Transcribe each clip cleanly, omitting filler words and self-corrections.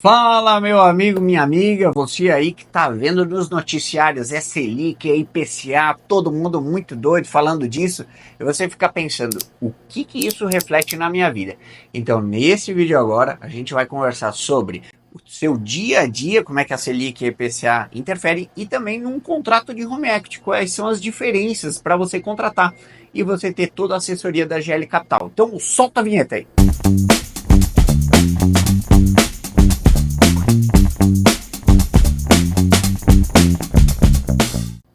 Fala, meu amigo, minha amiga, você aí que tá vendo nos noticiários, é Selic, é IPCA, todo mundo muito doido falando disso, e você fica pensando, o que isso reflete na minha vida? Então, nesse vídeo agora, a gente vai conversar sobre o seu dia a dia, como é que a Selic e a IPCA interferem, e também num contrato de home equity, quais são as diferenças para você contratar e você ter toda a assessoria da GL Capital. Então, solta a vinheta aí.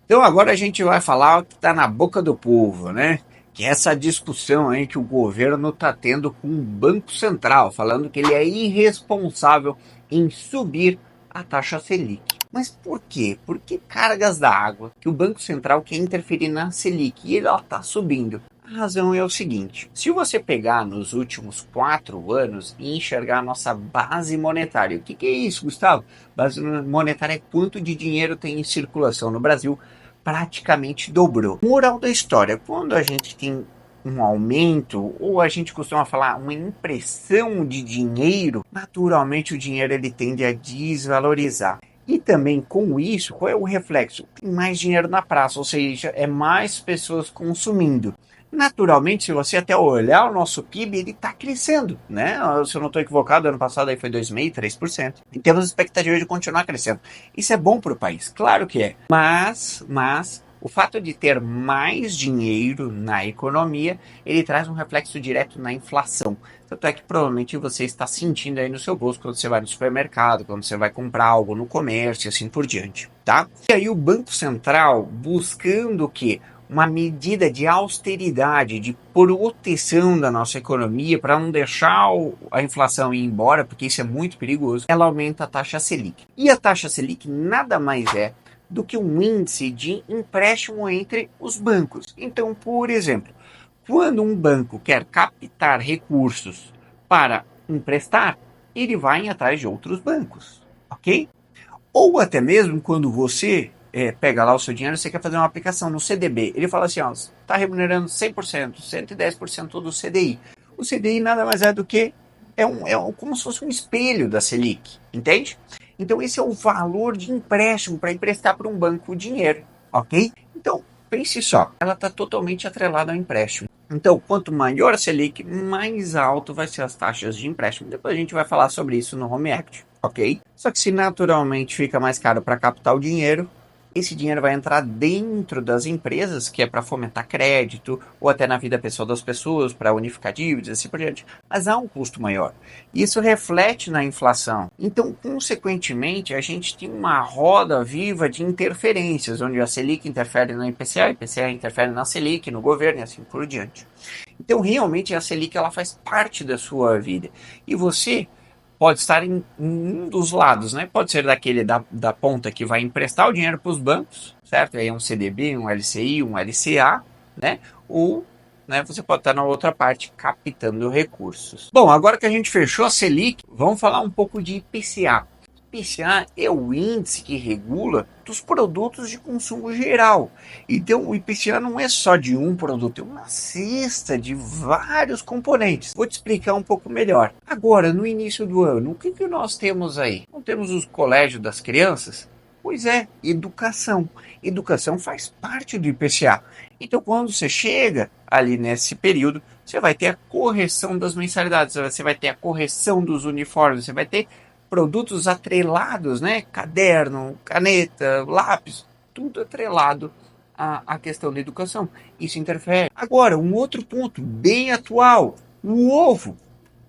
Então agora a gente vai falar o que está na boca do povo, né? Que é essa discussão aí que o governo está tendo com o Banco Central, falando que ele é irresponsável em subir a taxa Selic. Mas por quê? Por que cargas d'água que o Banco Central quer interferir na Selic e ela está subindo? A razão é o seguinte: se você pegar nos últimos 4 anos e enxergar a nossa base monetária, o que é isso, Gustavo? Base monetária é quanto de dinheiro tem em circulação no Brasil, praticamente dobrou. Moral da história: quando a gente tem um aumento, ou a gente costuma falar uma impressão de dinheiro, naturalmente o dinheiro ele tende a desvalorizar. E também com isso, qual é o reflexo? Tem mais dinheiro na praça, ou seja, é mais pessoas consumindo. Naturalmente, se você até olhar o nosso PIB, ele está crescendo, né? Se eu não estou equivocado, ano passado aí foi 2,5%, 3%. E temos expectativa de continuar crescendo. Isso é bom para o país, claro que é. Mas o fato de ter mais dinheiro na economia, ele traz um reflexo direto na inflação. Tanto é que provavelmente você está sentindo aí no seu bolso quando você vai no supermercado, quando você vai comprar algo no comércio e assim por diante, tá? E aí o Banco Central buscando o quê? Uma medida de austeridade, de proteção da nossa economia para não deixar a inflação ir embora, porque isso é muito perigoso, ela aumenta a taxa Selic. E a taxa Selic nada mais é do que um índice de empréstimo entre os bancos. Então, por exemplo, quando um banco quer captar recursos para emprestar, ele vai atrás de outros bancos, ok? Ou até mesmo quando você pega lá o seu dinheiro, você quer fazer uma aplicação no CDB. Ele fala assim, ó, está remunerando 100%, 110% do CDI. O CDI nada mais é do que como se fosse um espelho da Selic, entende? Então esse é o valor de empréstimo para emprestar para um banco o dinheiro, ok? Então pense só, ela está totalmente atrelada ao empréstimo. Então, quanto maior a Selic, mais alto vai ser as taxas de empréstimo. Depois a gente vai falar sobre isso no Home Equity, ok? Só que se naturalmente fica mais caro para captar o dinheiro, esse dinheiro vai entrar dentro das empresas, que é para fomentar crédito, ou até na vida pessoal das pessoas, para unificar dívidas e assim por diante. Mas há um custo maior. Isso reflete na inflação. Então, consequentemente, a gente tem uma roda viva de interferências, onde a Selic interfere no IPCA, a IPCA interfere na Selic, no governo e assim por diante. Então, realmente, a Selic ela faz parte da sua vida. E você pode estar em um dos lados, né? Pode ser daquele da ponta que vai emprestar o dinheiro para os bancos, certo? Aí é um CDB, um LCI, um LCA, né? Ou você pode estar na outra parte captando recursos. Bom, agora que a gente fechou a Selic, vamos falar um pouco de IPCA. IPCA é o índice que regula dos produtos de consumo geral. Então, o IPCA não é só de um produto, é uma cesta de vários componentes. Vou te explicar um pouco melhor. Agora, no início do ano, o que nós temos aí? Não temos os colégios das crianças? Pois é, educação. Educação faz parte do IPCA. Então, quando você chega ali nesse período, você vai ter a correção das mensalidades, você vai ter a correção dos uniformes, você vai ter produtos atrelados, né? Caderno, caneta, lápis, tudo atrelado à questão da educação. Isso interfere. Agora, um outro ponto bem atual, o ovo.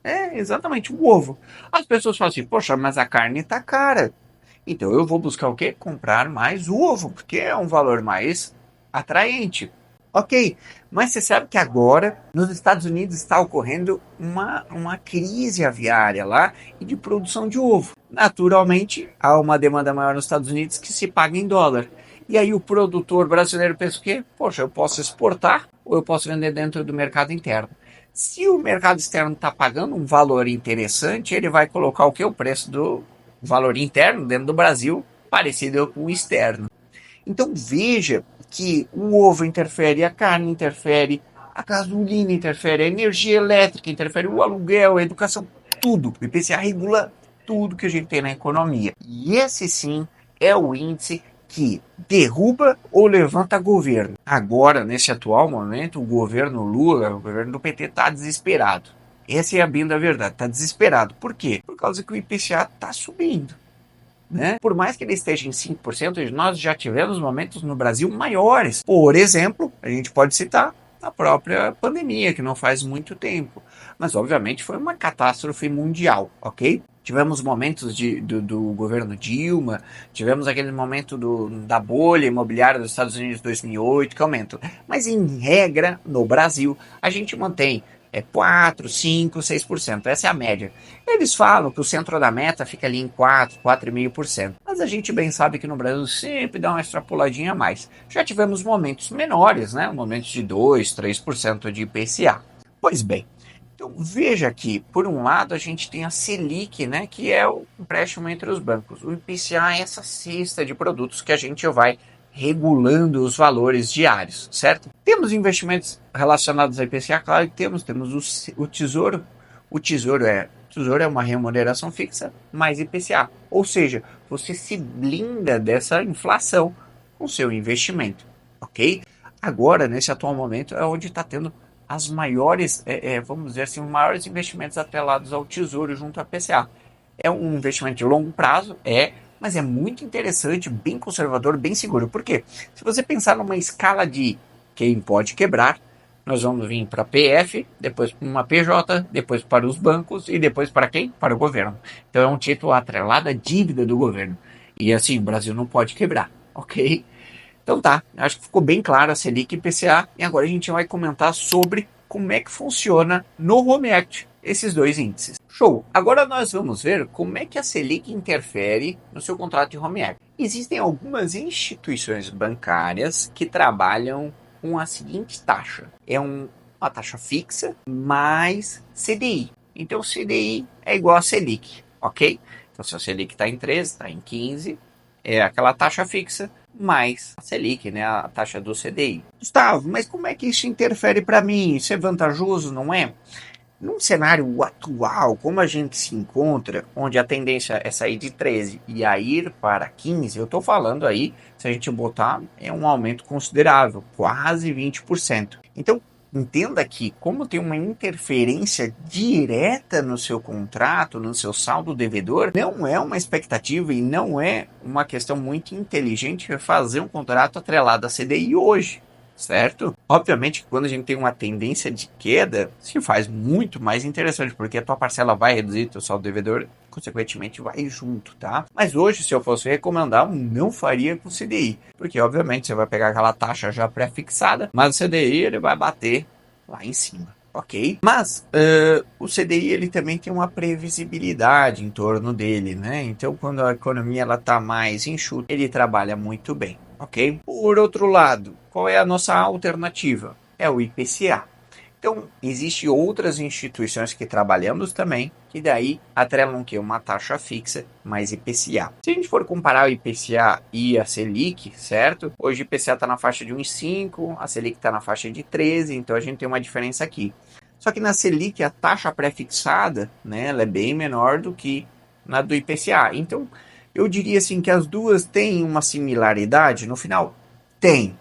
É, exatamente, o ovo. As pessoas falam assim, poxa, mas a carne está cara. Então eu vou buscar o quê? Comprar mais ovo, porque é um valor mais atraente. Ok, mas você sabe que agora nos Estados Unidos está ocorrendo uma crise aviária lá e de produção de ovo. Naturalmente, há uma demanda maior nos Estados Unidos que se paga em dólar. E aí o produtor brasileiro pensa o quê? Poxa, eu posso exportar ou eu posso vender dentro do mercado interno. Se o mercado externo está pagando um valor interessante, ele vai colocar o que? O preço do valor interno dentro do Brasil, parecido com o externo. Então veja que o ovo interfere, a carne interfere, a gasolina interfere, a energia elétrica interfere, o aluguel, a educação, tudo. O IPCA regula tudo que a gente tem na economia. E esse sim é o índice que derruba ou levanta governo. Agora, nesse atual momento, o governo Lula, o governo do PT, está desesperado. Essa é a bem da verdade, está desesperado. Por quê? Por causa que o IPCA está subindo. Né? Por mais que ele esteja em 5%, nós já tivemos momentos no Brasil maiores. Por exemplo, a gente pode citar a própria pandemia, que não faz muito tempo. Mas, obviamente, foi uma catástrofe mundial, ok? Tivemos momentos do governo Dilma, tivemos aquele momento da bolha imobiliária dos Estados Unidos 2008, que aumentou. Mas, em regra, no Brasil, a gente mantém 4, 5, 6%. Essa é a média. Eles falam que o centro da meta fica ali em 4, 4,5%. Mas a gente bem sabe que no Brasil sempre dá uma extrapoladinha a mais. Já tivemos momentos menores, né? Momentos de 2, 3% de IPCA. Pois bem, então veja aqui, por um lado a gente tem a Selic, né? Que é o empréstimo entre os bancos. O IPCA é essa cesta de produtos que a gente vai regulando os valores diários, certo? Temos investimentos relacionados ao IPCA, claro que temos o Tesouro. O Tesouro é uma remuneração fixa mais IPCA, ou seja, você se blinda dessa inflação com seu investimento, ok? Agora, nesse atual momento, é onde está tendo as maiores, vamos dizer assim, os maiores investimentos atrelados ao Tesouro junto ao IPCA. É um investimento de longo prazo, mas é muito interessante, bem conservador, bem seguro. Por quê? Se você pensar numa escala de quem pode quebrar, nós vamos vir para a PF, depois para uma PJ, depois para os bancos e depois para quem? Para o governo. Então é um título atrelado à dívida do governo. E assim, o Brasil não pode quebrar, ok? Então tá, acho que ficou bem claro a Selic e IPCA. E agora a gente vai comentar sobre como é que funciona no Home Act esses dois índices. Show! Agora nós vamos ver como é que a Selic interfere no seu contrato de Home Act. Existem algumas instituições bancárias que trabalham com a seguinte taxa. É uma taxa fixa mais CDI. Então CDI é igual a Selic, ok? Então se a Selic está em 13, está em 15, é aquela taxa fixa mais a Selic, né, a taxa do CDI. Gustavo, mas como é que isso interfere para mim? Isso é vantajoso, não é? Num cenário atual, como a gente se encontra, onde a tendência é sair de 13 e a ir para 15, eu estou falando aí, se a gente botar, é um aumento considerável, quase 20%. Então, entenda que, como tem uma interferência direta no seu contrato, no seu saldo devedor, não é uma expectativa e não é uma questão muito inteligente fazer um contrato atrelado a CDI hoje. Certo? Obviamente que quando a gente tem uma tendência de queda, se faz muito mais interessante, porque a tua parcela vai reduzir, teu saldo devedor, consequentemente, vai junto, tá? Mas hoje, se eu fosse recomendar, eu não faria com o CDI, porque obviamente você vai pegar aquela taxa já pré-fixada, mas o CDI ele vai bater lá em cima. Ok? Mas o CDI ele também tem uma previsibilidade em torno dele, né? Então, quando a economia ela tá mais enxuta, ele trabalha muito bem, ok? Por outro lado, qual é a nossa alternativa? É o IPCA. Então, existem outras instituições que trabalhamos também, que daí atrelam que uma taxa fixa mais IPCA. Se a gente for comparar o IPCA e a Selic, certo? Hoje o IPCA está na faixa de 1,5, a Selic está na faixa de 13, então a gente tem uma diferença aqui. Só que na Selic a taxa pré-fixada, né, ela é bem menor do que na do IPCA. Então, eu diria assim que as duas têm uma similaridade no final? Tem.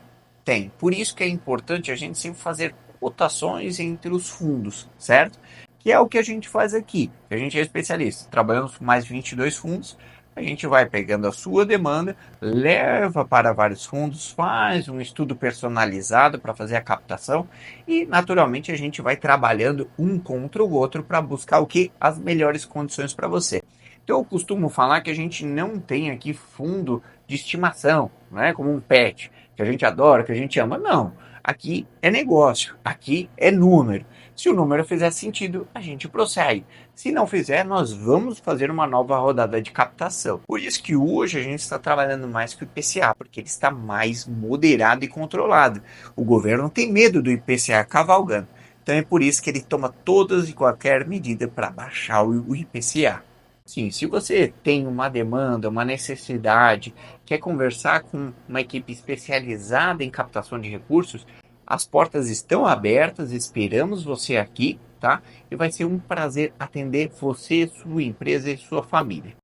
Por isso que é importante a gente sempre fazer cotações entre os fundos, certo? Que é o que a gente faz aqui. A gente é especialista. Trabalhamos com mais de 22 fundos. A gente vai pegando a sua demanda, leva para vários fundos, faz um estudo personalizado para fazer a captação e, naturalmente, a gente vai trabalhando um contra o outro para buscar o que? As melhores condições para você. Então, eu costumo falar que a gente não tem aqui fundo de estimação, não é como um pet, que a gente adora, que a gente ama. Não. Aqui é negócio, aqui é número. Se o número fizer sentido, a gente prossegue. Se não fizer, nós vamos fazer uma nova rodada de captação. Por isso que hoje a gente está trabalhando mais com o IPCA, porque ele está mais moderado e controlado. O governo tem medo do IPCA cavalgando. Então é por isso que ele toma todas e qualquer medida para baixar o IPCA. Sim, se você tem uma demanda, uma necessidade, quer conversar com uma equipe especializada em captação de recursos, as portas estão abertas, esperamos você aqui, tá? E vai ser um prazer atender você, sua empresa e sua família.